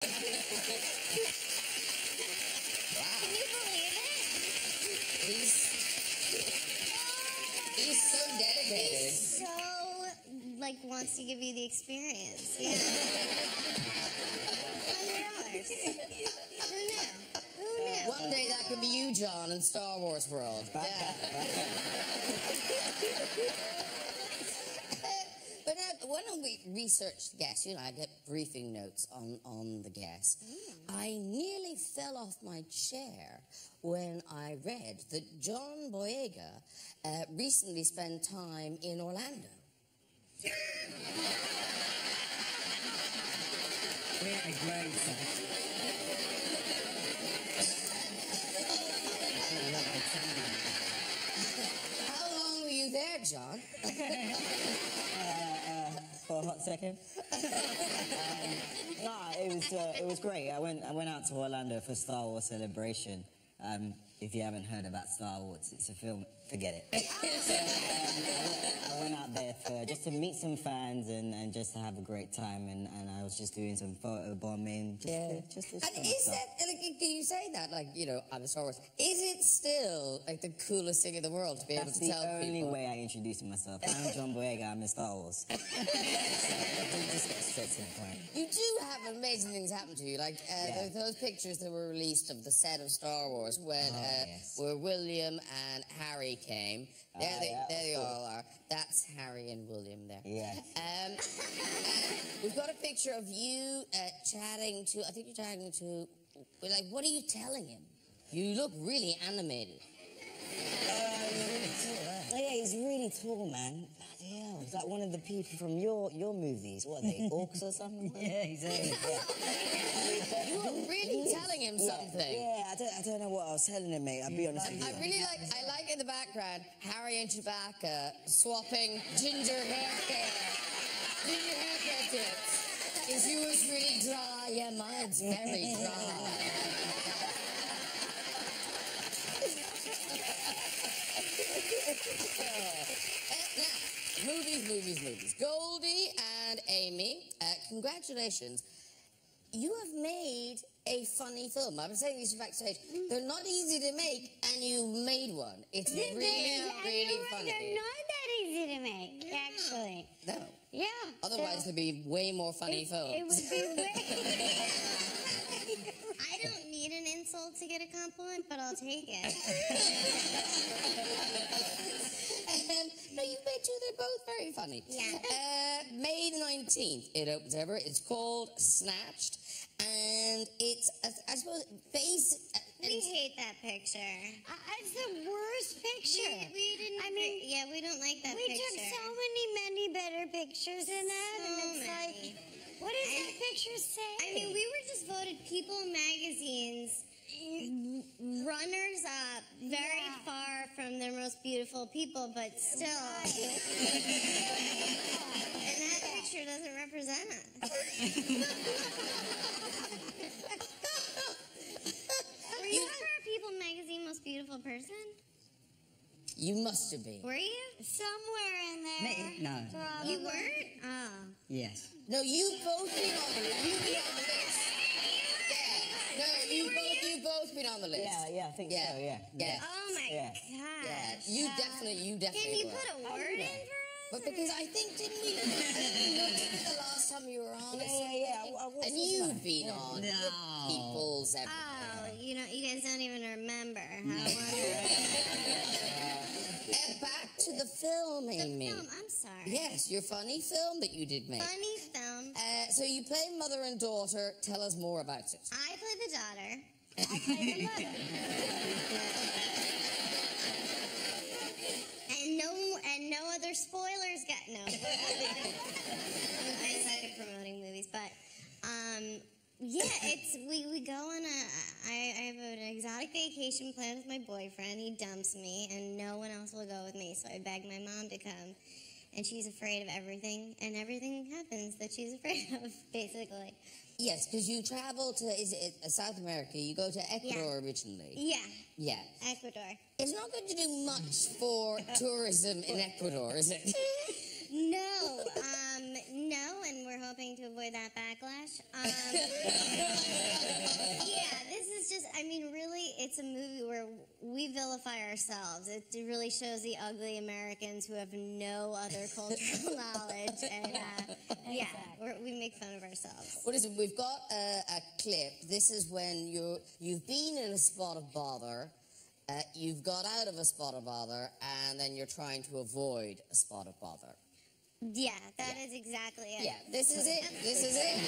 Can you believe it? He's so dedicated. He's so, like, wants to give you the experience. Yeah. $100. Who knew? Who knew? One day that could be you, John, in Star Wars world. Yeah. But when we research the guests, you know, I get briefing notes on the guests. I nearly fell off my chair when I read that John Boyega recently spent time in Orlando. We had a great time. How long were you there, John? For a hot second. No, it was great. I went out to Orlando for Star Wars Celebration. If you haven't heard about Star Wars, it's a film. Forget it. I went out there just to meet some fans and just to have a great time. And I was just doing some photo bombing. Just And is that, can you say that, like, you know, I'm a Star Wars, is it still, like, the coolest thing in the world to be able to tell people? That's the only way I introduce myself. I'm John Boyega, I'm in Star Wars. So, just get straight to the point. You do have amazing things happen to you, like those pictures that were released of the set of Star Wars when where William and Harry came. There they all are. That's Harry and William there. Yeah. We've got a picture of you chatting to, I think you're chatting to, like, what are you telling him? You look really animated. Yeah, he's really tall, man. Bloody hell, he's like one of the people from your movies. What are they, orcs or something? Yeah, he's You were really telling him something. Yeah, I don't know what I was telling him, mate. I'll be honest with you. I like in the background Harry and Chewbacca swapping ginger haircare tips. Is yours really dry? Yeah, mine's very dry. Now, movies. Goldie and Amy, congratulations. You have made a funny film. I've been saying this backstage. They're not easy to make, and you made one. It's really funny. They're not that easy to make, actually. No. Yeah. Otherwise, there'd be way more funny films. It would be way... I don't need an insult to get a compliment, but I'll take it. No, you made two. They're both very funny. Yeah. May 19th, it opens ever. It's called Snatched, and it's, I suppose, based... We hate that picture. It's the worst picture. We didn't... I mean... Yeah, we don't like that picture. We took so many better pictures than that, and it's like... What does that picture say? I mean, we were just voted People Magazine's runners-up, very far from their most beautiful people, but still. And that picture doesn't represent us. Were you ever People Magazine most beautiful person? You must have been. Were you? Somewhere in there. Me? No. Probably. You weren't? Oh. Yes. No, you've both been on the list. You've been on the list. Yeah. No, you've both been on the list. Yeah, I think so, yeah. Oh my gosh. Yeah. You definitely Can you were. put a word in for us? But because I think, didn't we the last time you were on? Yeah. I was. And you've been on People's everything. Oh, you guys don't even remember. How Back to the film, Amy. The film, I'm sorry. Yes, your funny film that you did make. Funny film. So you play mother and daughter. Tell us more about it. I play the daughter. I play the mother. and no other spoilers no. I suck at promoting movies, but yeah, we go on I have an exotic vacation planned with my boyfriend. He dumps me, and no one else will go with me, so I beg my mom to come. And she's afraid of everything, and everything happens that she's afraid of, basically. Yes, because you travel to South America. You go to Ecuador originally. Yeah. Yeah. Ecuador. It's not going to do much for tourism in Ecuador, is it? No, no, and we're hoping to avoid that backlash. Yeah, this is just, I mean, really, it's a movie where we vilify ourselves. It really shows the ugly Americans who have no other cultural knowledge. And, yeah, we make fun of ourselves. Well, listen, we've got a clip. This is when you've been in a spot of bother, you've got out of a spot of bother, and then you're trying to avoid a spot of bother. Yeah, that is exactly it. Yeah, this is it. This is it.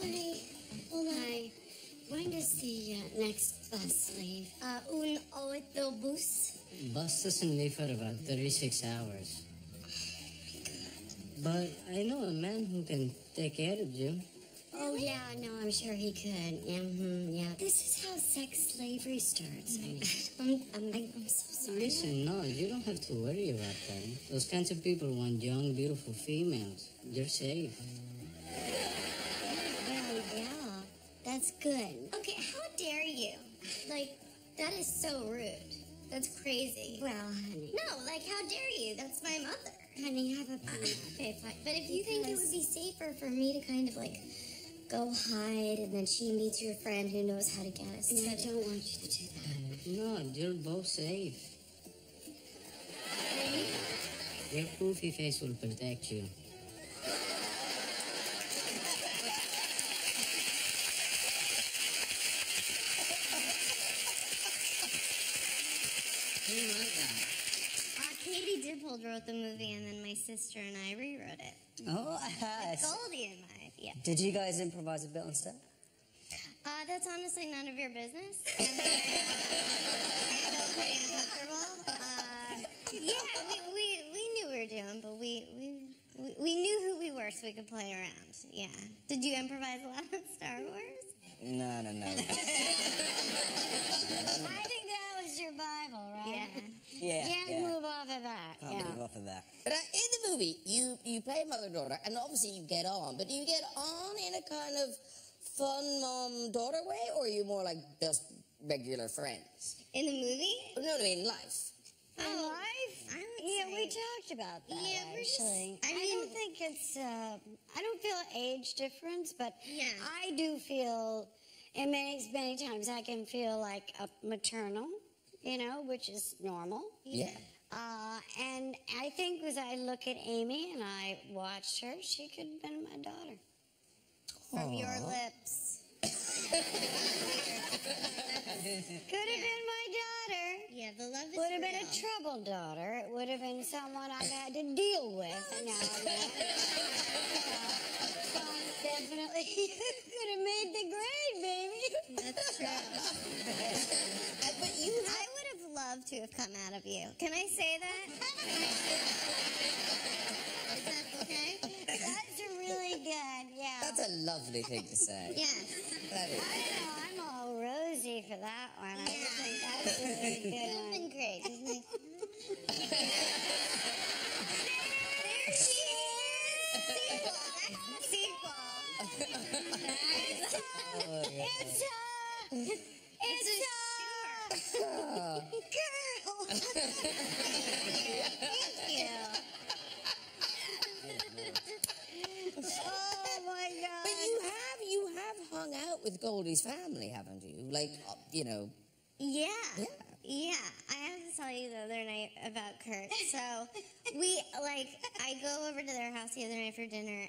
Hi. Hi. When does the next bus leave? Un autobus. Bus doesn't leave for about 36 hours. But I know a man who can take care of you. Oh, yeah, no, I'm sure he could. Yeah. This is how sex slavery starts. I'm so sorry. Listen, no, you don't have to worry about them. Those kinds of people want young, beautiful females. You're safe. Well, yeah, that's good. Okay, how dare you? Like, that is so rude. That's crazy. Well, honey. No, like, how dare you? That's my mother. Honey, have a point. Okay, fine. But if you think it would be safer for me to kind of, like, go hide and then she meets your friend who knows how to get us. No, I don't want you to do that. No, you're both safe. Your poofy face will protect you. Katie Dippold wrote the movie, and then my sister and I rewrote it. Oh, With Goldie in mind, yeah. Did you guys improvise a bit on set? That's honestly none of your business. And I felt pretty uncomfortable. Yeah, we knew we were doing, but we knew who we were, so we could play around. Yeah. Did you improvise a lot on Star Wars? No. I think that was your Bible, right? Yeah. Can't move off of that. Can't move off of that. But in the movie, you play mother-daughter, and obviously you get on. But do you get on in a kind of fun mom-daughter way, or are you more like just regular friends? In the movie? No, in life. In life? Yeah, We talked about that, Yeah, we're just- actually. I I mean- don't think it's, I don't feel age difference, but Yeah. I do feel, and many times I can feel like a maternal, which is normal. Yeah. And I think as I look at Amy and I watched her, she could have been my daughter. From your lips. Could have been my daughter. Yeah, the love is Would have been a real. troubled daughter. It would have been someone I've had to deal with now and then. Definitely could have made the grade, baby. That's true. But I would have loved to have come out of you. Can I say that? Is that okay? That's really good, yeah. That's a lovely thing to say. Yes. That is. I know, I'm all rosy for that one. I just think that's a really good You've one. been great. Just like, there she is! Sequel. It's a girl. Oh my God. But you have hung out with Goldie's family, haven't you? Like, Yeah. I have to tell you the other night about Kurt. So I go over to their house the other night for dinner,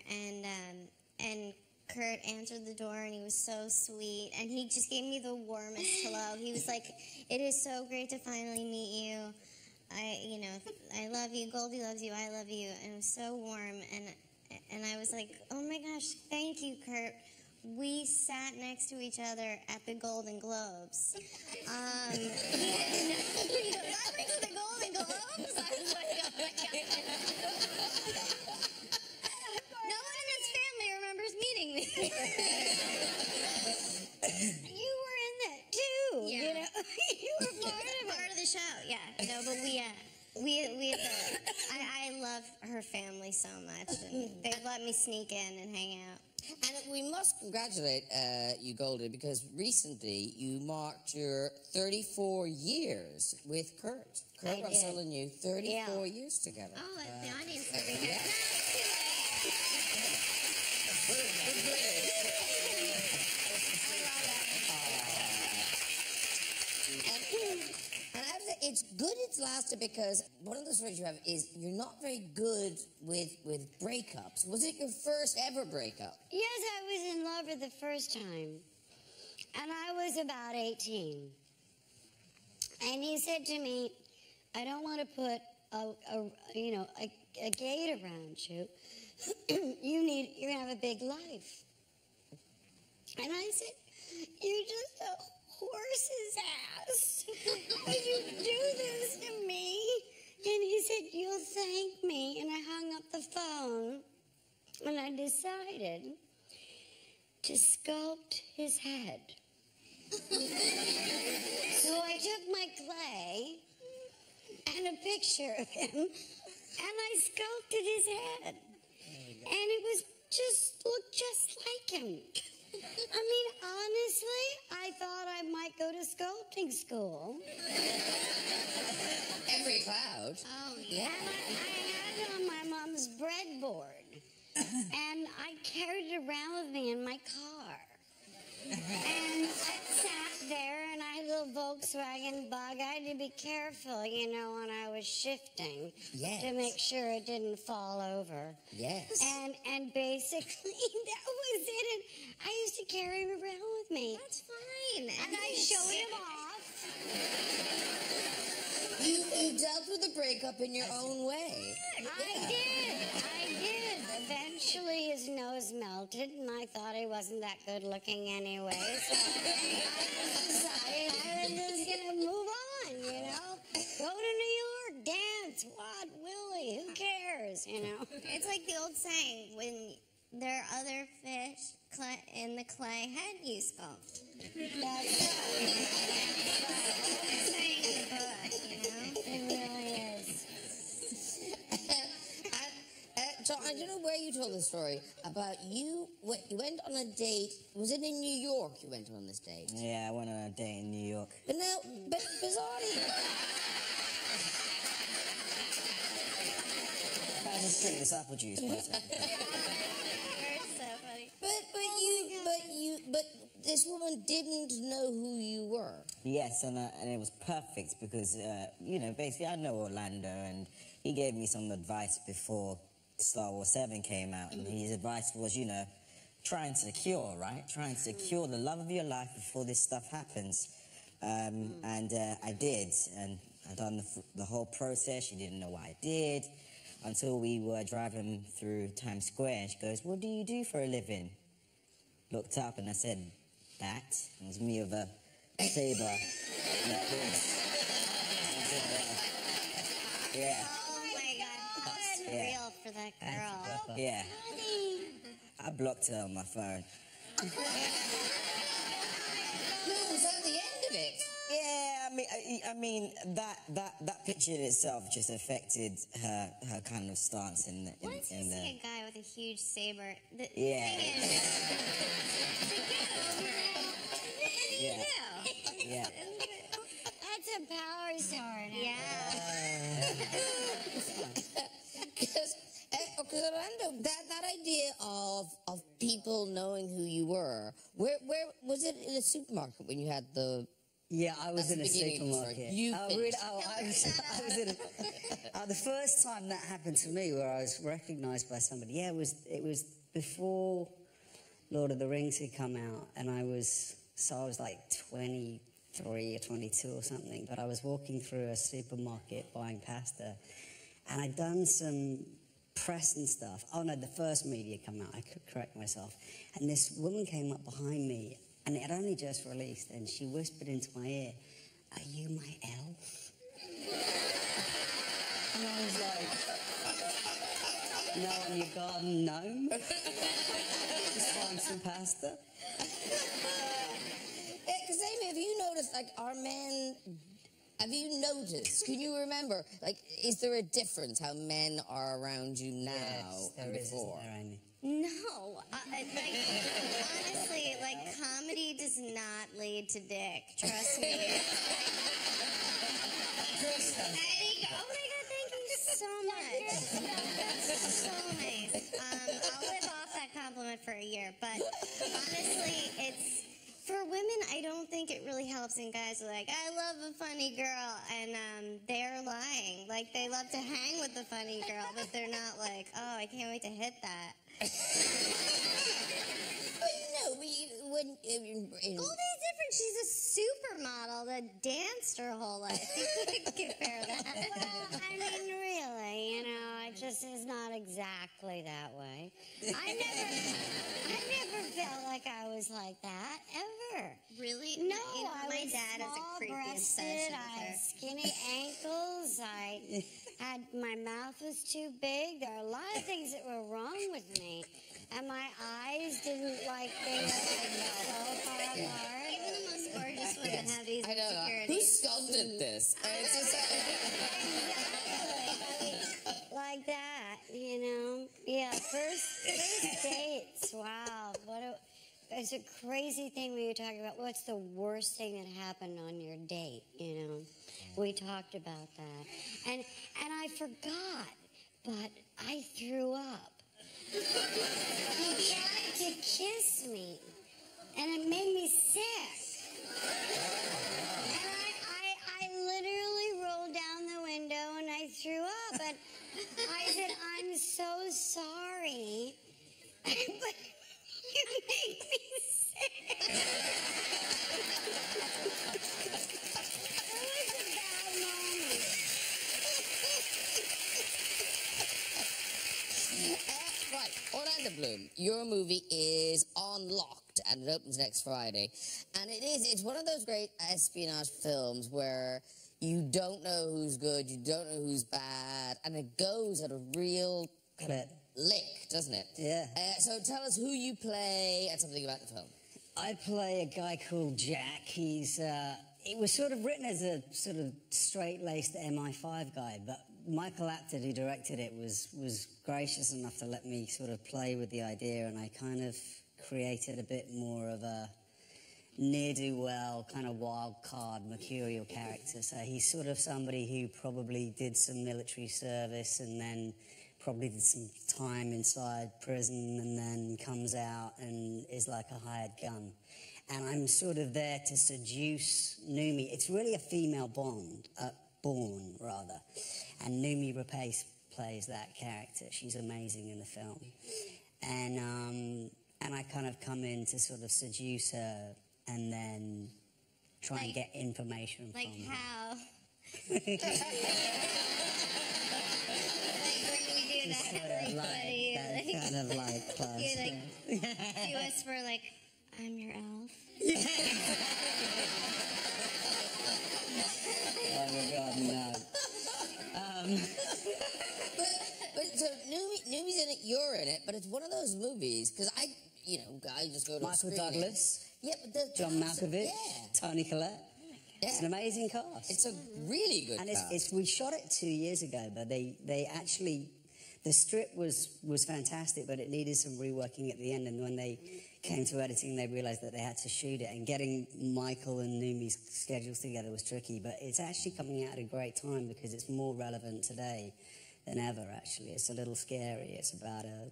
and Kurt answered the door, and he was so sweet, and he just gave me the warmest hello. He was like, "It is so great to finally meet you. I love you. Goldie loves you. I love you." And it was so warm, and I was like, "Oh my gosh, thank you, Kurt." We sat next to each other at the Golden Globes. I went to the Golden Globes. I was like, oh my God. No one in his family remembers meeting me. You were in that too. Yeah. You were part of it. Part of the show, yeah. No, but I love her family so much, and they've let me sneak in and hang out. And we must congratulate you, Goldie, because recently you marked your 34 years with Kurt. Kurt Russell and you, 34 years together. Oh, the audience will be here. And I have to say, it's good it's lasted because one of the stories you have is you're not very good with breakups. Was it your first ever breakup? Yes, I was in love for the first time. And I was about 18. And he said to me, I don't want to put a gate around you. You're going to have a big life. And I said, you're just a horse's ass. Would you do this to me? And he said, you'll thank me. And I hung up the phone. And I decided to sculpt his head. So I took my clay and a picture of him, and I sculpted his head. And it was looked just like him. I mean, honestly, I thought I might go to sculpting school. Every cloud. Oh, yeah. And I had it on my mom's breadboard. And I carried it around with me in my car. And I sat there, and I had a little Volkswagen Bug. I had to be careful, when I was shifting. Yes. To make sure it didn't fall over. Yes. And basically, that was it. And I used to carry him around with me. That's fine. And I showed him off. You dealt with the breakup in your own way. I did. Eventually, his nose melted, and I thought he wasn't that good looking anyway. So I decided I was just gonna move on, Go to New York, dance, Wad Willie, who cares, It's like the old saying, when there are other fish in the clay head you sculpt. That's saying in the book, It really is. So I don't know where you told the story about you went on a date. Was it in New York you went on this date? Yeah, I went on a date in New York. But bizarrely... I just drink this apple juice, but... You're so funny. But this woman didn't know who you were. Yes, and it was perfect because, basically I know Orlando, and he gave me some advice before Star Wars 7 came out, and his advice was, try and secure, right? Try and secure the love of your life before this stuff happens. And I did, and I done the whole process. She didn't know what I did until we were driving through Times Square, and she goes, what do you do for a living? Looked up, and I said, that. It was me with a saber. Yeah. Oh, my God. That's real for that girl. Yeah. I blocked her on my phone. Was that the end of it? Yeah, I mean that picture in itself just affected her kind of stance in the. What if you see a guy with a huge saber? Yeah. Yeah. Yeah. That's a power sword. Yeah. Because Orlando, that idea of people knowing who you were, where was it in a supermarket when you had the? Yeah, I was in a supermarket. I was in the first time that happened to me, where I was recognised by somebody. Yeah, it was before Lord of the Rings had come out, and I was like 23 or 22 or something. But I was walking through a supermarket buying pasta, and I'd done some press and stuff. Oh no, the first media come out. I could correct myself. And this woman came up behind me. And it had only just released, and she whispered into my ear, are you my elf? And I was like, no, I'm your garden gnome. Just find some pasta. Because Amy, have you noticed, like, are men Have you noticed? Can you remember? Like, is there a difference how men are around you now Yes, and there is, before? isn't there, Amy? No, honestly, comedy does not lead to dick. Trust me. Oh my God, thank you so much. That's so nice. I'll live off that compliment for a year, but honestly, it's for women. I don't think it really helps. And guys are like, I love a funny girl, and they're lying. Like they love to hang with the funny girl, but they're not like, oh, I can't wait to hit that. Goldie's different. She's a supermodel that danced her whole life. You can't compare that. Well, I mean, really, you know, it just is not exactly that way. I never felt like I was like that, ever. Really? No, You know, I my was dad has a creepy small-breasted, obsession I with had her. skinny ankles, my mouth was too big. There are a lot of things that were wrong with me. And my eyes didn't like things so far apart. Even the most gorgeous women have these I know. Who insecurities. sculpted this? It's just, Like that, you know? Yeah, first dates, wow. It's a crazy thing when you're talking about what's the worst thing that happened on your date, you know? We talked about that. And I forgot, but I threw up. He tried to kiss me, and it made me sick. And I literally rolled down the window and I threw up. And I said, I'm so sorry, but you make me sick. It was a bad moment. Right, Orlando Bloom, your movie is Unlocked, and it opens next Friday. And it's one of those great espionage films where you don't know who's good, you don't know who's bad, and it goes at a real lick, doesn't it? Yeah. So tell us who you play and something about the film. I play a guy called Jack. It was sort of written as a sort of straight-laced MI5 guy, but Michael Apted, who directed it, was gracious enough to let me sort of play with the idea, and I kind of created a bit more of a ne'er-do-well, kind of wild card, mercurial character. So he's sort of somebody who probably did some military service and then probably did some time inside prison and then comes out and is like a hired gun. And I'm sort of there to seduce Numi. It's really a female born, rather. And Numi Rapace plays that character. She's amazing in the film. And I kind of come in to sort of seduce her and then try and get information from her. Like how? Like when we do that. Sort of like that kind of like close. You like do us for like, I'm your elf. Oh my God, no. But so Numi's in it, you're in it, but it's one of those movies, because I just go to Michael Douglas. Yeah, but the John Malkovich, yeah. Tony Collette. Yeah. It's an amazing cast. It's a really good And cast. we shot it 2 years ago, but they actually, the script was fantastic, but it needed some reworking at the end. And when they came to editing, they realized that they had to shoot it. And getting Michael and Numi's schedules together was tricky, but it's actually coming out at a great time because it's more relevant today than ever, actually. It's a little scary. It's about a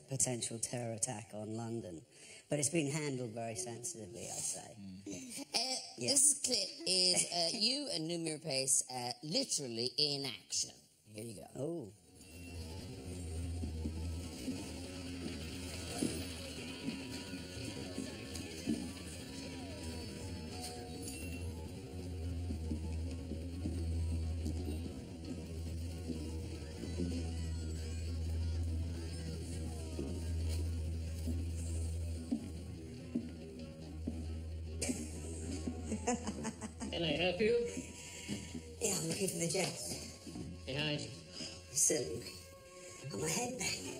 potential terror attack on London. But it's been handled very sensitively, I'd say. This clip is you and Numi Rapace literally in action. Here you go. Oh. Can I help you? Yeah, I'm looking for the jets. Behind you. Certainly. I'm a headbanger.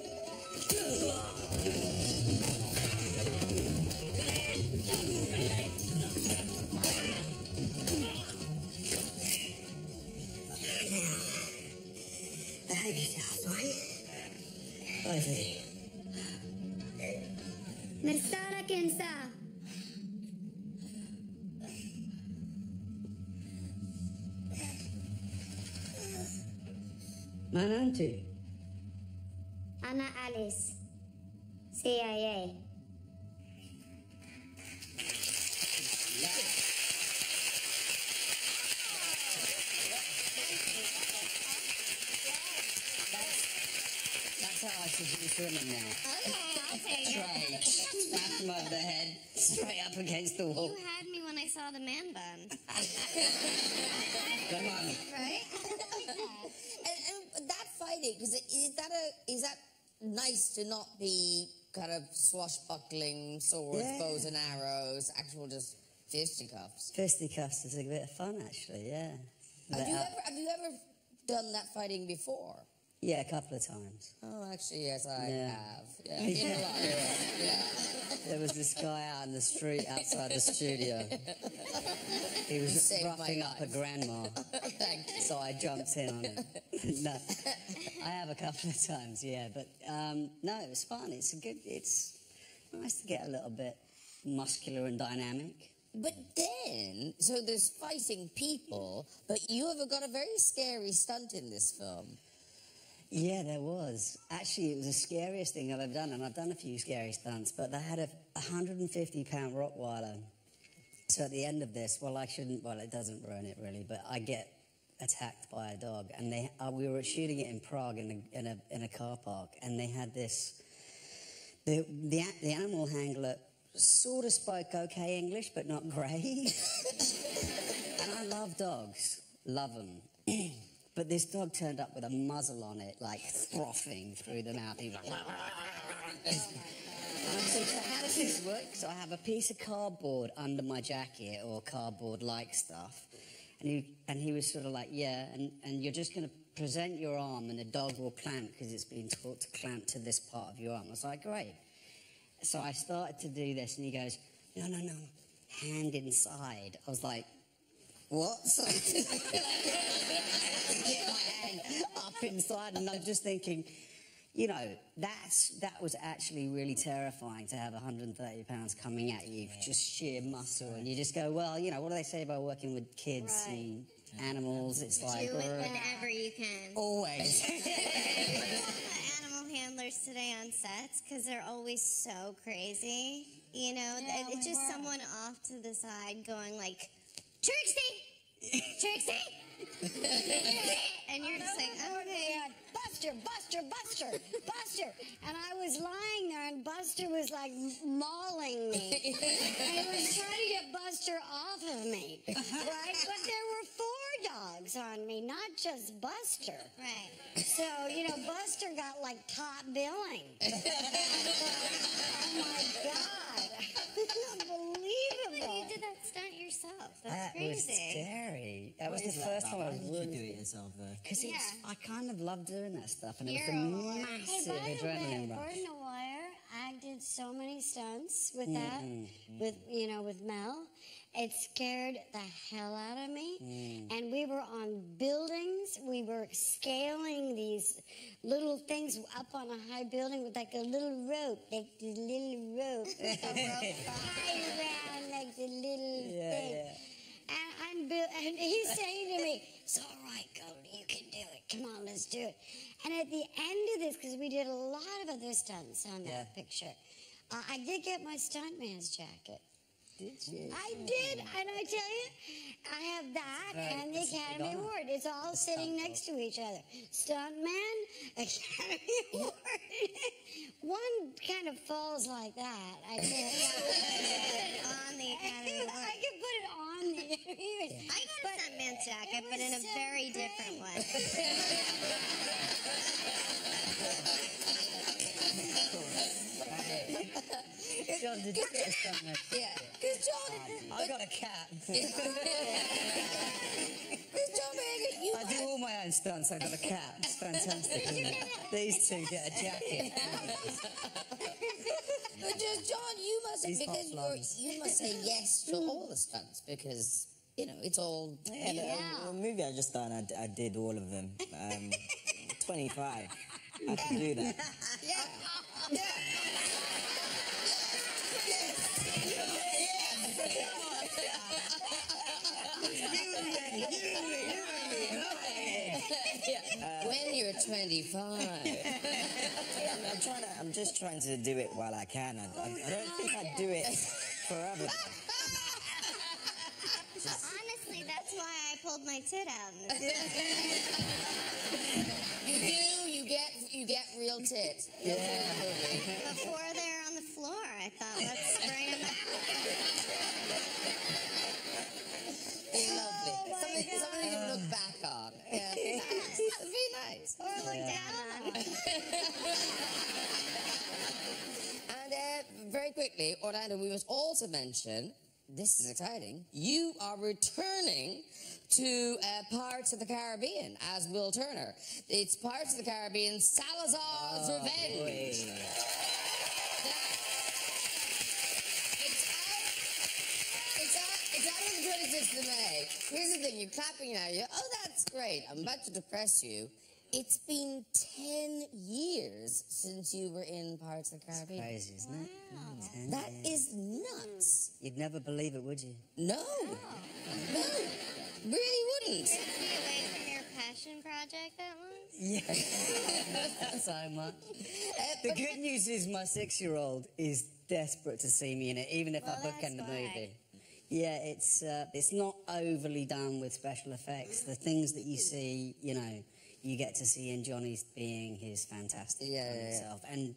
Mersara Kensa. Mananti. Ana Alice. CIA. That's how I seduce women now. Okay, I'll take it. Tray, smack them over the head, straight up against the wall. You had me when I saw the man bun. Come on. Right? And that fighting, because is that nice to not be kind of swashbuckling swords, Yeah. bows and arrows, actual just fisticuffs? Fisticuffs is a bit of fun, actually, yeah. Have you ever done that fighting before? Yeah, a couple of times. Oh, actually, yes, I Yeah. have. Yeah, in a lot. Yeah. There was this guy out in the street outside the studio. He was Saved my roughing up a life. grandma, Thank you. so I jumped in on him. No, I have a couple of times, yeah. But no, it was fun. It's nice to get a little bit muscular and dynamic. But then, so there's fighting people, but you have got a very scary stunt in this film. Yeah, there was. Actually, it was the scariest thing I've ever done, and I've done a few scary stunts, but they had a 150-pound Rottweiler. So at the end of this, it doesn't ruin it really, but I get attacked by a dog, and we were shooting it in Prague in a car park, and they had this. The animal handler sort of spoke okay English, but not great. And I love dogs, love them. But this dog turned up with a muzzle on it, like frothing through the mouth. He was like, and I said, so how does this work? So I have a piece of cardboard under my jacket, or cardboard-like stuff. And he was sort of like, yeah, and you're just going to present your arm, and the dog will clamp, because it's been taught to clamp to this part of your arm. I was like, great. So I started to do this, and he goes, no, hand inside. I was like, what? So I get my hand up inside, and I'm just thinking, that was actually really terrifying, to have 130 pounds coming at you, just sheer muscle, and you just go, well, what do they say about working with kids and animals? It's like, Do it whenever you can. always. Animal handlers today on sets, because they're always so crazy. It's just someone off to the side going like, Trixie! And you're just like, okay. Buster. And I was lying there, and Buster was like mauling me. And he was trying to get Buster off of me, right? But there were 4 dogs on me, not just Buster. Right. So, Buster got like top billing. Oh my God. Unbelievable. You did that stunt yourself. That's That crazy. was scary. That was the first time I Why did you really do it yourself, though? Because I kind of love doing that stuff, and it was You're a a massive Hey, by the way, adrenaline rush. Gordon Wire, I did so many stunts with that, with Mel. It scared the hell out of me. And we were on buildings. We were scaling these little things up on a high building with like a little rope, high around like the little thing. Yeah. And he's saying to me, it's all right, Goldie, you can do it. Come on, let's do it. And at the end of this, because we did a lot of other stunts on that picture, I did get my stuntman's jacket. Did you? I did, and I tell you, I have that and the Academy Award. It's all sitting next to each other. Stuntman, Academy Award. One kind of falls like that. I can't On the Academy Award. I can put it on the. I got a stuntman's jacket, but in a very different way. John, did you get a stuntman? Yeah, because John... I got a cat. Because John Boyega, you... I do all my own stunts. I got a cat. It's fantastic, isn't it? These two get a jacket. But just, John, you must... These hot Because flowers. you must say yes to all the stunts, because, it's all... The movie I just done, I did all of them. 25. I can do that. Yeah. 25. I'm just trying to do it while I can. I don't think I'd do it forever. Honestly, that's why I pulled my tit out. You do. You get real tits. Yeah. Before they're on the floor, I thought, let's bring them out. They're lovely. Something to look back on. Yeah. It'd be nice. Or look down on. And very quickly, Orlando, we must also mention, this is exciting, you are returning to Pirates of the Caribbean as Will Turner. It's Pirates of the Caribbean, Salazar's Revenge. It's out on the 26th of May. Here's the thing, you're clapping now. Oh, that's great. I'm about to depress you. It's been 10 years since you were in Pirates of the Caribbean. Crazy, isn't it? Wow. 10 That years. is nuts. You'd never believe it, would you? No. No. Really wouldn't. Did you be away from your passion project that long? Yeah. So much. The good news is my 6-year-old is desperate to see me in it, even if I bookend the movie. Yeah, it's not overly done with special effects. The things that you see, you know, you get to see in Johnny's being his fantastic self. And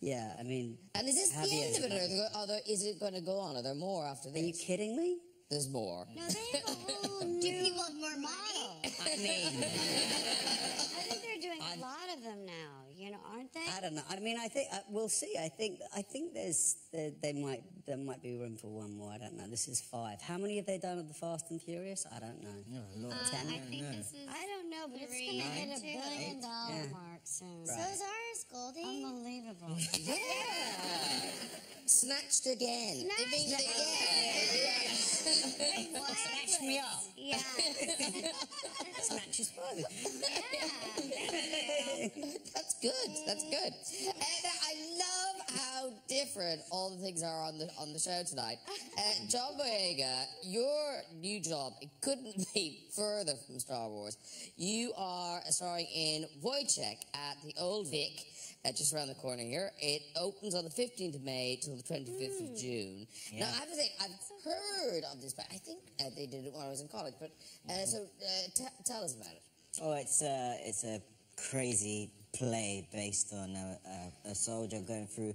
yeah, I mean, And is this the end of it, or is it going to go on? Are there more after this? Are you kidding me? There's more. No, they have a whole new... Do people have more money? I mean, I think they're doing a lot of them now, you know, aren't they? I don't know. I mean, I think we'll see. I think there might be room for one more. I don't know. This is 5. How many have they done of the Fast and Furious? I don't know. I think this is... I don't know, but it's going to hit $1 billion mark soon. So is ours, Goldie. Unbelievable. Yeah. Snatched again. Snatched Snatch me up. Yeah. Snatch his father. That's good. That's good. And I love how different all the things are on the show tonight. John Boyega, your new job, it couldn't be further from Star Wars. You are starring in Wojciech at the Old Vic, just around the corner here. It opens on the 15th of May till the 25th of June. Yeah. Now, I have to say, I've heard of this, but I think they did it when I was in college. But so tell us about it. Oh, it's a crazy play based on a soldier going through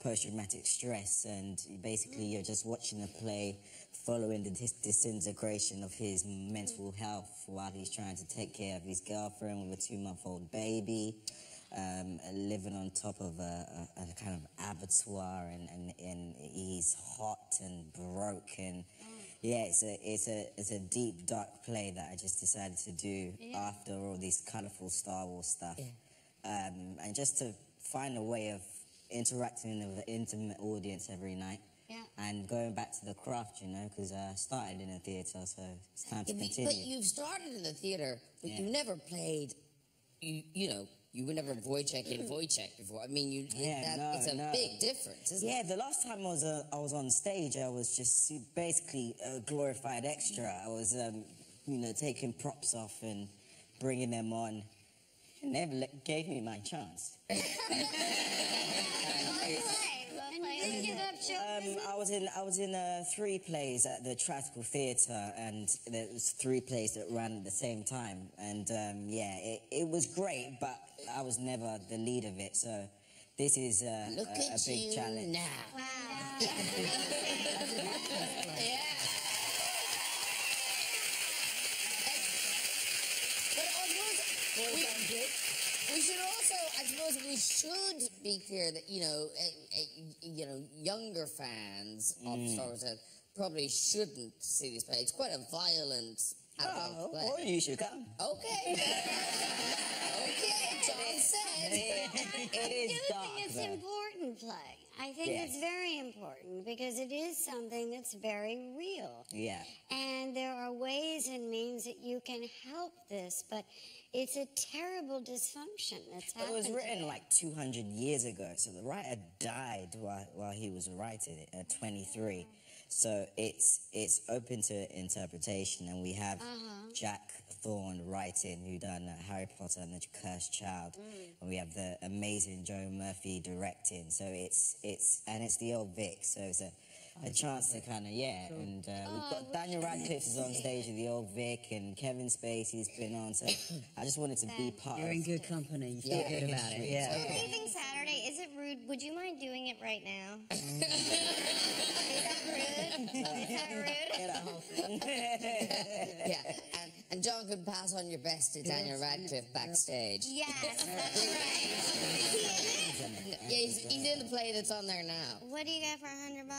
post-traumatic stress, and basically you're just watching a play following the disintegration of his mental health while he's trying to take care of his girlfriend with a 2-month-old baby, living on top of a kind of abattoir, and he's hot and broken. Yeah, it's a deep, dark play that I just decided to do after all this colourful Star Wars stuff. And just to find a way of interacting with an intimate audience every night. And going back to the craft, you know, because I started in a theatre, so it's time to continue. But you've started in the theatre, but you never played, you know, you were never Wojciech in Wojciech before. I mean, it's a big difference, isn't it? Yeah, the last time I was on stage, I was just basically a glorified extra. I was, you know, taking props off and bringing them on. They never gave me my chance. I was in 3 plays at the Tricycle Theatre, and there was 3 plays that ran at the same time. And yeah, it was great, but I was never the lead of it. So this is a big challenge. Now. Wow. We should also, I suppose, we should be clear that you know, younger fans of Star Wars probably shouldn't see this play. It's quite a violent adult play. Well, you should come. Okay. Okay, John said. It is dark. I think it's important play. I think it's very important because it is something that's very real. Yeah. And there are ways and means that you can help this, but it's a terrible dysfunction that's happened. It was written like 200 years ago, so the writer died while he was writing it at 23. So it's open to interpretation, and we have Jack Thorne writing, who done Harry Potter and the Cursed Child, and we have the amazing Joe Murphy directing. So it's the old Vic, so it's a chance to kind of, and we've got Daniel Radcliffe is on stage with the old Vic, and Kevin Spacey's been on, so I just wanted to be part You're of in good company. You feel good about it. Yeah. We're leaving Saturday. Is it rude? Would you mind doing it right now? Is that rude? Is that rude? Yeah, and John could pass on your best to Daniel Radcliffe backstage. Yes, that's right. Is he in it? Yeah, he's in the play that's on there now. What do you get for $100?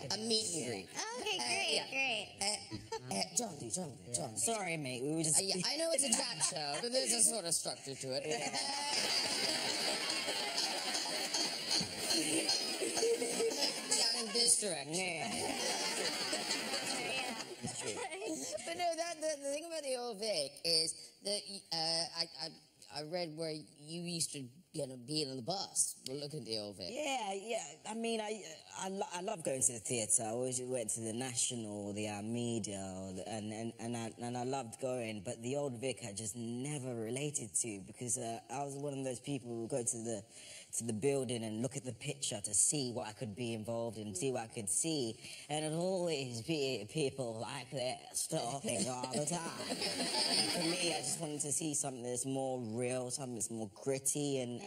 A meet and greet. Okay, great. John. Sorry, mate, we were just... Yeah, I know it's a chat show, but there's a sort of structure to it. Down in this direction. But no, the thing about the old Vic is that I read where you used to be on the bus. We're looking at the old Vic. Yeah. I mean, I love going to the theatre. I always went to the National, the Media, and I loved going. But the old Vic I just never related to, because I was one of those people who go to the building and look at the picture to see what I could be involved in, see what I could see, and it'd always be people like this talking all the time. And for me, I just wanted to see something that's more real, something that's more gritty, and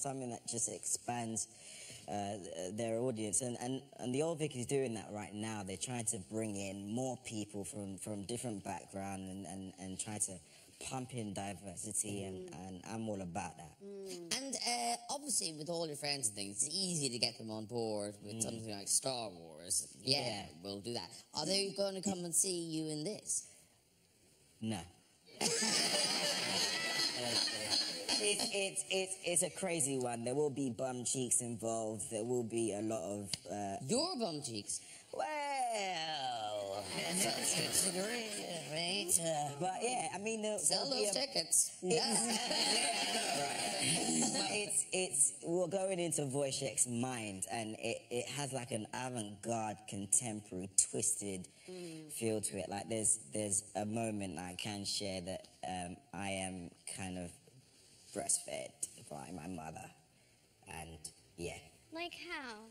something that just expands their audience. And the old Vic is doing that right now. They're trying to bring in more people from different backgrounds and try to pump in diversity, and I'm all about that. And obviously, with all your friends and things, it's easy to get them on board with something like Star Wars. Yeah, we'll do that. Are they going to come and see you in this? No. It's a crazy one. There will be bum cheeks involved. There will be a lot of... Your bum cheeks? Well... but yeah, I mean... Sell those tickets. Yeah. But we're going into Wojciech's mind, and it has like an avant-garde, contemporary, twisted feel to it. Like there's a moment I can share that I am kind of breastfed by my mother, and yeah. Like how?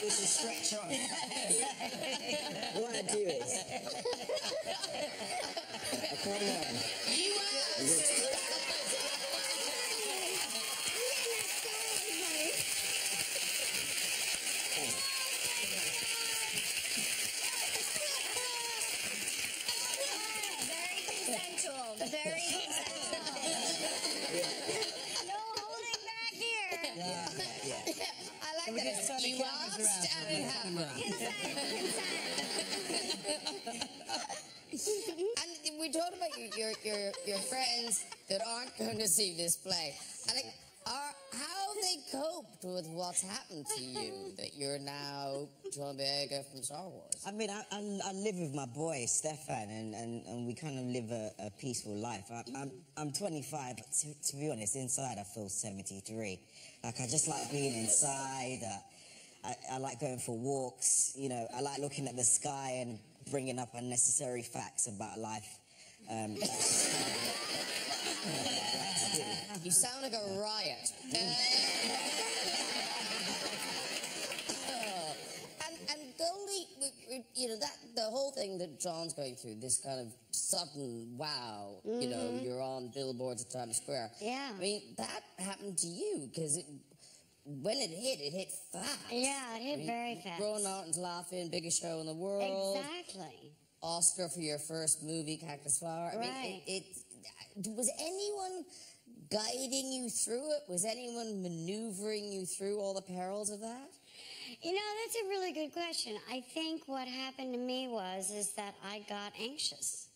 We should stretch on. What I do is I put it on. Very consensual. No holding back here. Yeah. I like that. You asked and it happened. And we talked about your friends that aren't going to see this play. And how they coped with what's happened to you, that you're now John Boyega from Star Wars. I mean, I live with my boy Stefan, and we kind of live a peaceful life. I'm 25, but to be honest, inside I feel 73. Like I just like being inside. I like going for walks. You know, I like looking at the sky and bringing up unnecessary facts about life. You sound like a riot. And Goldie, you know, the whole thing that John's going through, this kind of sudden wow, you know, you're on billboards at Times Square. Yeah. I mean, that happened to you, because when it hit fast. Yeah, it hit very fast. Rowan Martin's Laughing, biggest show in the world. Exactly. Oscar for your first movie, Cactus Flower. Right. I mean, was anyone guiding you through it? Was anyone maneuvering you through all the perils of that? You know, that's a really good question. I think what happened to me is that I got anxious.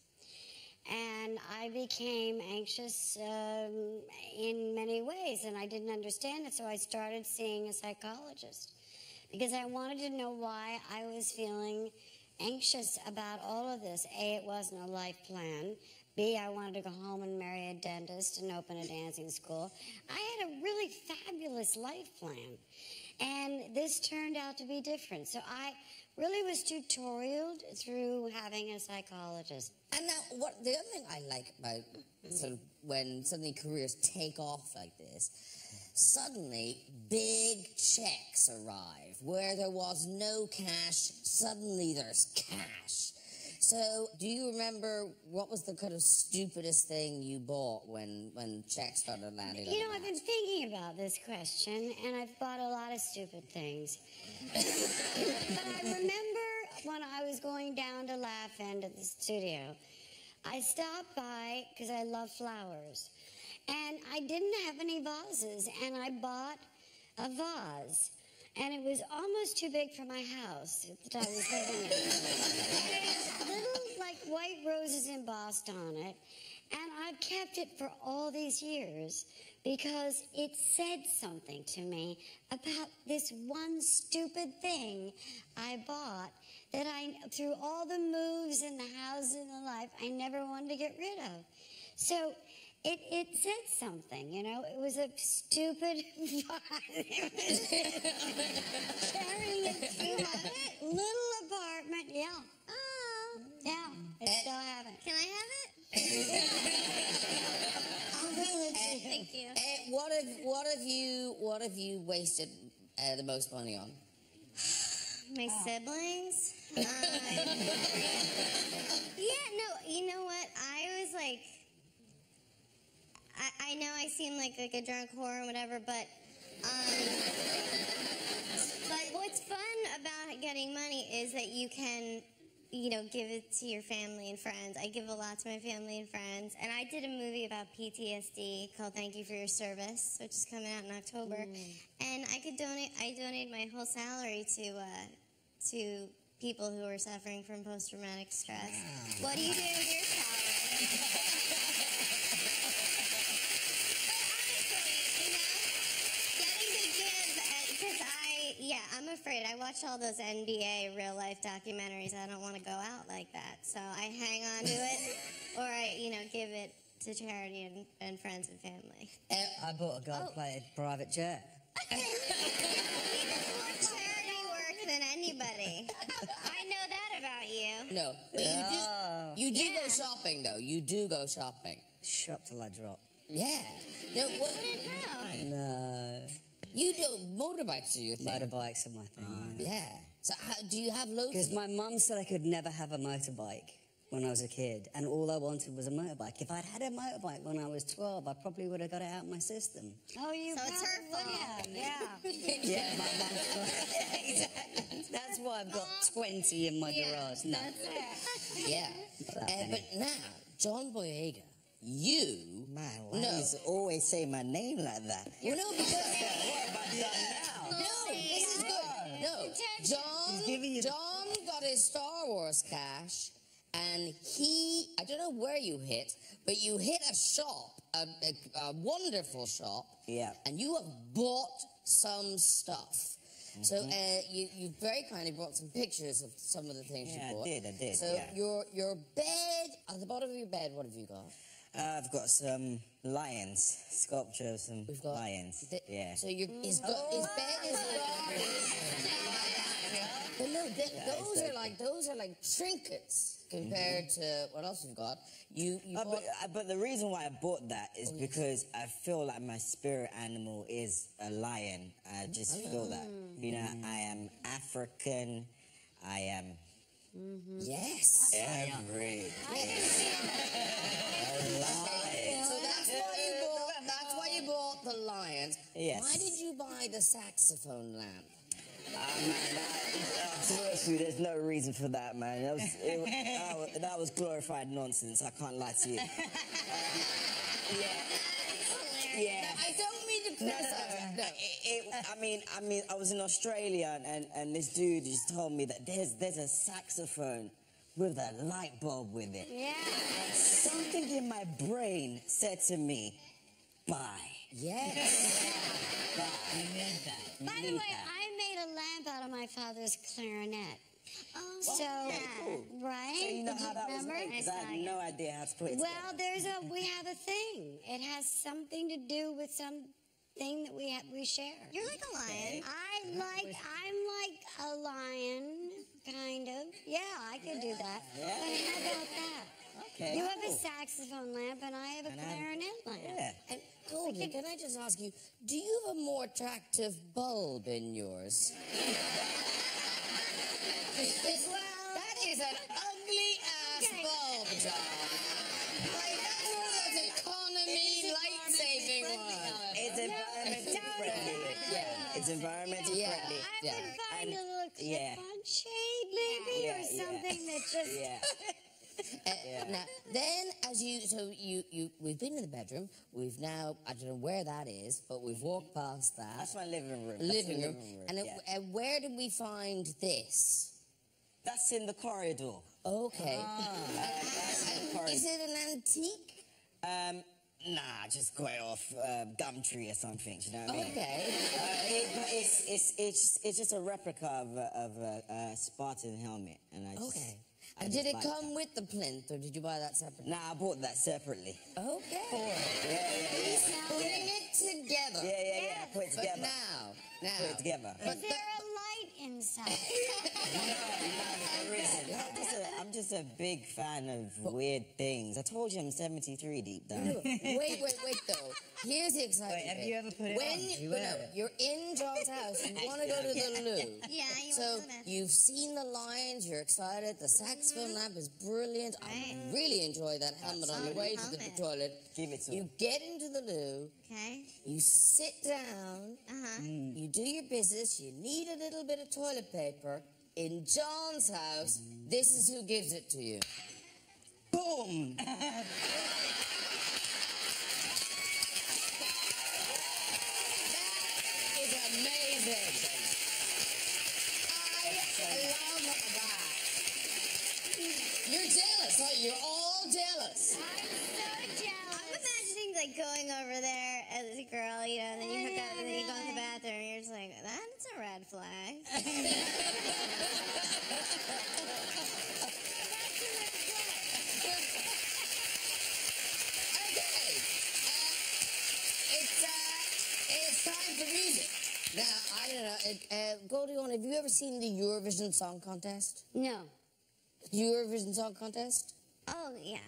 And I became anxious in many ways, and I didn't understand it, so I started seeing a psychologist. Because I wanted to know why I was feeling anxious about all of this. A, it wasn't a life plan. B, I wanted to go home and marry a dentist and open a dancing school. I had a really fabulous life plan. And this turned out to be different. So I really was tutorialed through having a psychologist. And now, the other thing I like about sort of when suddenly careers take off like this, suddenly big checks arrive. Where there was no cash, suddenly there's cash. So, do you remember what was the kind of stupidest thing you bought when checks started landing? You know, I've been thinking about this question, and I've bought a lot of stupid things. But I remember when I was going down to Laugh End at the studio, I stopped by because I love flowers, and I didn't have any vases, and I bought a vase. And it was almost too big for my house that I was living in. And it had little, like, white roses embossed on it. And I've kept it for all these years because it said something to me about this one stupid thing I bought that through all the moves in the house and the life, I never wanted to get rid of. So it said something, you know. It was a stupid vibe. Carrying it through my little apartment. Yeah. Oh. Yeah. I still have it. Can I have it? Thank you. What have you wasted the most money on? My siblings. You know what? I was like, I know I seem like a drunk whore or whatever, but what's fun about getting money is that you can, you know, give it to your family and friends. I give a lot to my family and friends, and I did a movie about PTSD called Thank You for Your Service, which is coming out in October, and I donate my whole salary to people who are suffering from post-traumatic stress. What do you do with your salary? I'm afraid. I watch all those NBA real-life documentaries. I don't want to go out like that. So I hang on to it, or I, you know, give it to charity and friends and family. I bought a gold-plated private jet. He does more charity work than anybody. I know that about you. No, but you do go shopping, though. You do go shopping. Shop till I drop. Yeah. No, No. You do motorbikes, do you think? Motorbikes are my thing. Yeah. So do you have loads? Because my mum said I could never have a motorbike when I was a kid, and all I wanted was a motorbike. If I'd had a motorbike when I was 12, I probably would have got it out of my system. Oh, you so it's her fault. Yeah. Yeah, my mum's exactly. That's why I've got 20 in my garage. No. That's it. Yeah. But now, John Boyega, you... Man, why do you always say my name like that? You know, because... What have I done now? No, this is good. No, John got his Star Wars cash, and I don't know where you hit, but you hit a shop, a wonderful shop. Yeah. And you have bought some stuff. So you very kindly brought some pictures of some of the things you bought. I did. So your bed, at the bottom of your bed, what have you got? I've got some lions, sculpture of some lions. Yeah. So his bed is but no, those are like trinkets compared to what else you've got. But the reason why I bought that is because I feel like my spirit animal is a lion. I just feel that. You know, I am African. I am. Yes. Everything. So that's why you bought the lions. Yes. Why did you buy the saxophone lamp? Seriously, there's no reason for that, man. That was glorified nonsense. I can't lie to you. Yeah. I don't mean to criticize. No. I was in Australia, and this dude just told me that there's a saxophone with a light bulb with it. Yeah. And something in my brain said to me, buy. Yes. Buy. By the way, I made a lamp out of my father's clarinet. Oh, So, cool. right? So you know Did how that was remember? made? Because I had no idea how to put it Well, we have a thing. It has something to do with some thing that we share. You're like a lion. I'm like a lion, kind of. Yeah, I can do that. Yeah. But how about that? Okay. You have a cool. saxophone lamp, and I have a clarinet lamp. Yeah. And Goldie, can I just ask you, do you have a more attractive bulb in yours? That is an ugly-ass bulb, John. Like, that's one of those economy light-saving ones. It's environmentally friendly. Yeah. It's environmentally Yeah. friendly. I Yeah. would find a little yeah. clip-on shade, maybe, Yeah, or yeah. something that just... Yeah. Now, then, we've been in the bedroom. We've now, I don't know where that is, but we've walked past that. That's my living room. Living room. And yeah. Where did we find this? That's in the corridor. Okay. That's in the corridor. Is it an antique? Nah, just quite off Gumtree or something. You know what I mean? Okay. It's just a replica of a Spartan helmet, and I just. Okay. I And just did it like come that. with the plinth, or did you buy that separately? Nah, I bought that separately. Okay. Yeah. Putting it together. Yeah. Put it But together. now. Put it together. Is there a light inside? There isn't. I'm just a big fan of weird things. I told you I'm 73 deep down. Wait, though. Here's the exciting Wait, have bit. you ever put it when, on? You no, have. you're in John's house. You want to go to the loo. Yeah, you So want to know that. you've seen the lions. You're excited. The saxophone lamp is brilliant. Right. I really enjoy that helmet on the way to the Helmet. toilet. Give it to You him. get into the loo. Okay. You sit down. Uh-huh. You do your business. You need a little bit of toilet paper. In John's house, this is who gives it to you. Boom! That is amazing. I love that. You're jealous, aren't you? You're all jealous. I'm imagining like going over there as a girl, you know, and then you hook up and then you go to the bathroom and you're just like, that's a red flag. Okay. It's time for music. Now, I don't know. Goldie, have you ever seen the Eurovision Song Contest? No. Eurovision Song Contest? Oh, yeah.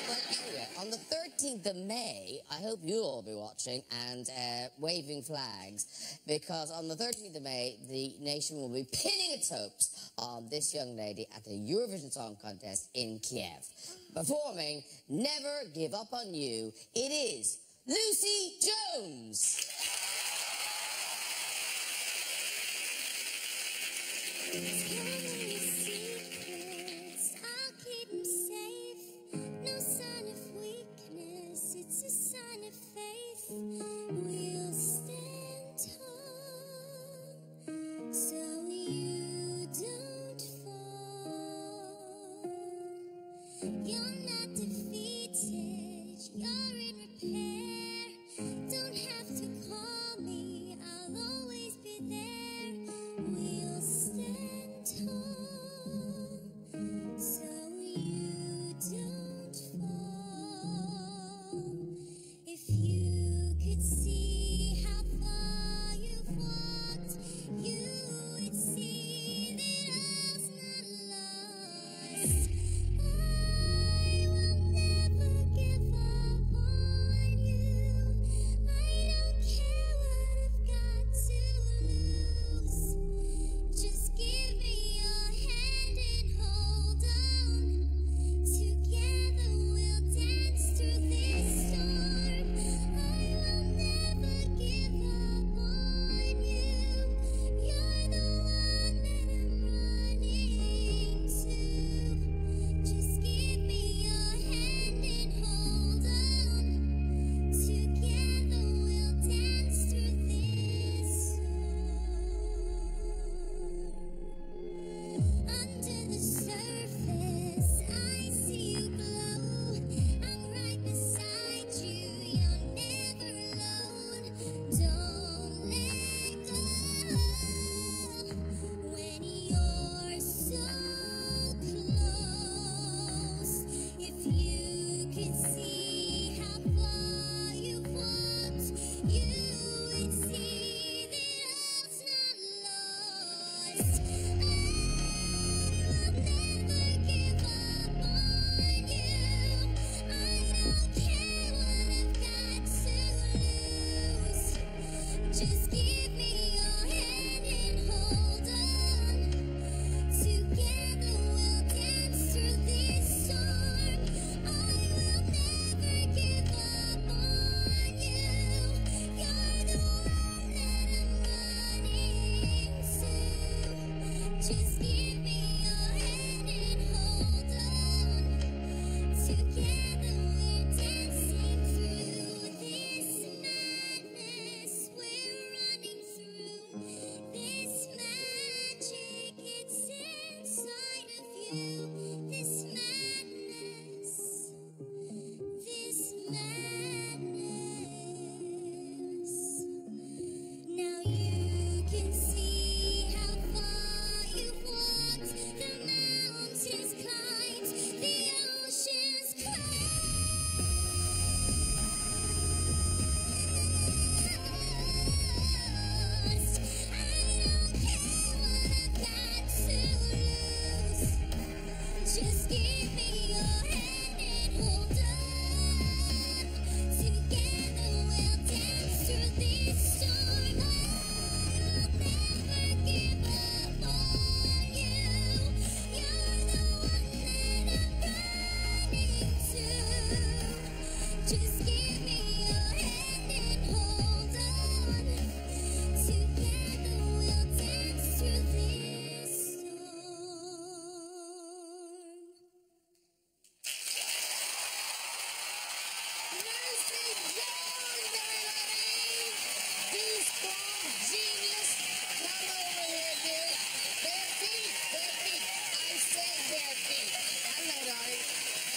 Well, anyway, on the 13th of May, I hope you'll all be watching and waving flags, because on the 13th of May, the nation will be pinning its hopes on this young lady at the Eurovision Song Contest in Kiev. Performing Never Give Up on You, it is Lucie Jones. I'll keep 'em safe. No sign of weakness, it's a sign of faith. We'll stand tall so you don't fall. You're not defeated, you're in repair. Don't have to call me, I'll always be there. We'll stand tall.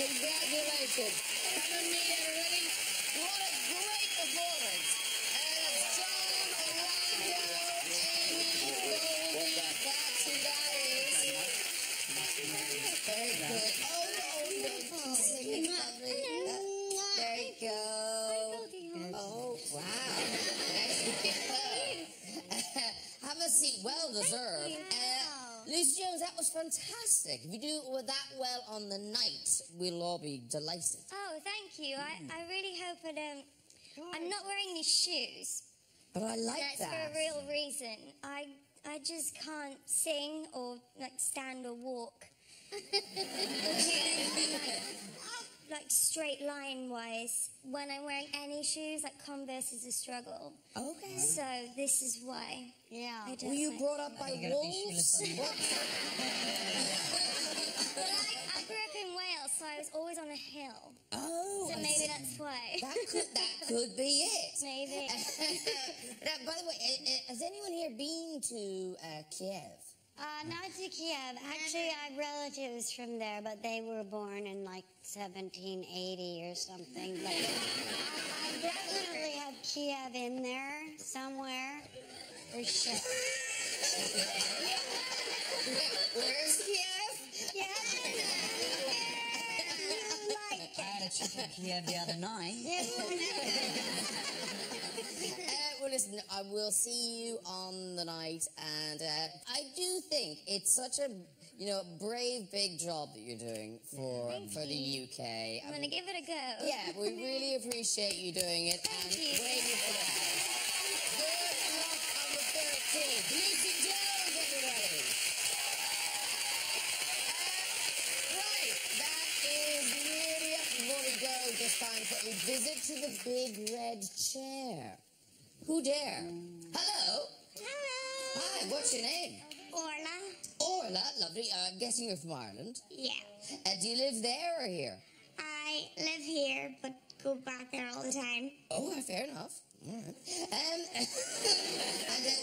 Congratulations. Come and meet everybody. What a great performance. And it's John, Orlando, Amy, Goldie. That's who that is. Very good. Oh, no. Singing lovely. There you go. Oh, wow. Have a seat. Well deserved. Lucie Jones, that was fantastic. If you do that well on the night, we'll all be delighted. Oh, thank you. I really hope I don't... I'm not wearing these shoes. But I like That's that. for a real reason. I just can't sing or, like, stand or walk. like straight line-wise. When I'm wearing any shoes, like Converse is a struggle. Okay. So this is why. Yeah. I don't Were you like... brought up by wolves? What? Well, I grew up in Wales, so I was always on a hill. Oh, So maybe that's why. that could be it. Maybe. Now, by the way, has anyone here been to Kiev? Not to Kiev. Actually, I have relatives from there, but they were born in like 1780 or something. But I definitely have Kiev in there somewhere, for sure. Where's Kiev? I had a trip to Kiev the other night. Well, listen, I will see you on the night, and I do think it's such a, brave, big job that you're doing for the UK. I'm going to give it a go. Yeah, we really appreciate you doing it. Thank and you. waiting for that. Good luck on the 13th. Lucie Jones, everybody. Right, that is really up before we go this time for a visit to the big red chair. Who dare? Hello. Hello. Hi, what's your name? Orla. Orla, lovely. I'm guessing you're from Ireland. Yeah. Do you live there or here? I live here, but go back there all the time. Oh, fair enough. All right. And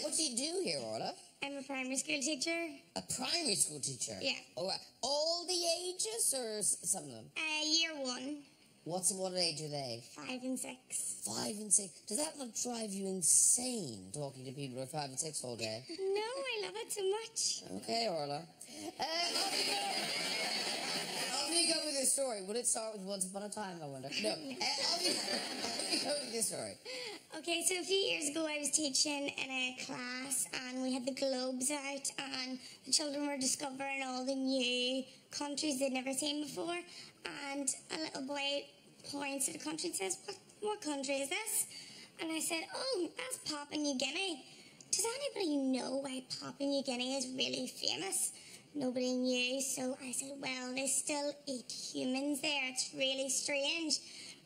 what do you do here, Orla? I'm a primary school teacher. A primary school teacher? Yeah. All right. All the ages or some of them? Year 1, What age are they? 5 and 6. 5 and 6. Does that not drive you insane, talking to people who are 5 and 6 all day? No, I love it so much. Okay, Orla. Off you go with this story. Will it start with Once Upon a Time, I wonder? No. Off you go with this story. Okay, so a few years ago I was teaching in a class and we had the globes out and the children were discovering all the new countries they'd never seen before, and a little boy points at a country and says, what country is this? And I said, oh, that's Papua New Guinea. Does anybody know why Papua New Guinea is really famous? Nobody knew, so I said, well, they still eat humans there. It's really strange,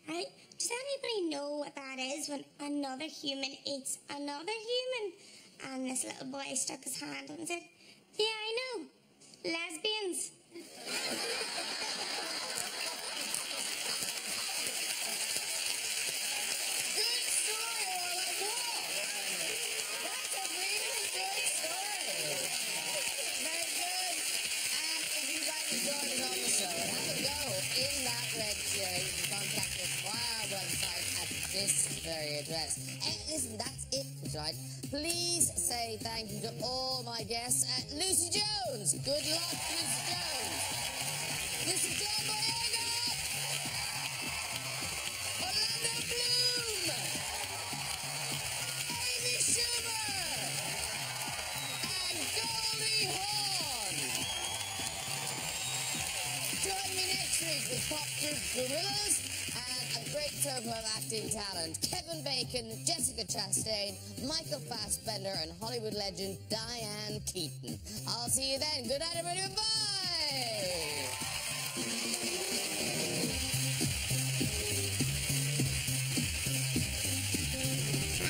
right? Does anybody know what that is when another human eats another human? And this little boy stuck his hand up and said, yeah, I know. Lesbians. Good story, Orla. That's a really good story. Very good. And if you guys enjoyed it on the show, have a go in that red chair. You can contact us via our website at this very address. And listen, that's it for tonight. Please say thank you to all my guests. Lucie Jones. Good luck, Lucie Jones. This is John Boyega. Orlando Bloom. Amy Schumer. And Goldie Hawn. Join me next week with pop group Gorillas and a great total of acting talent. Kevin Bacon, Jessica Chastain, Michael Fassbender, and Hollywood legend Diane Keaton. I'll see you then. Good night, everybody. Bye.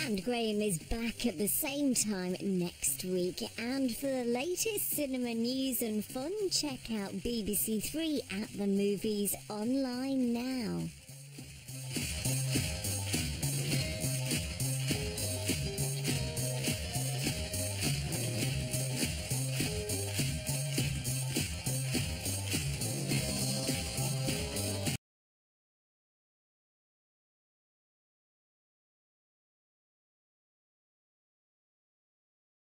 And Graham is back at the same time next week. And for the latest cinema news and fun, check out BBC 3 at the Movies online now.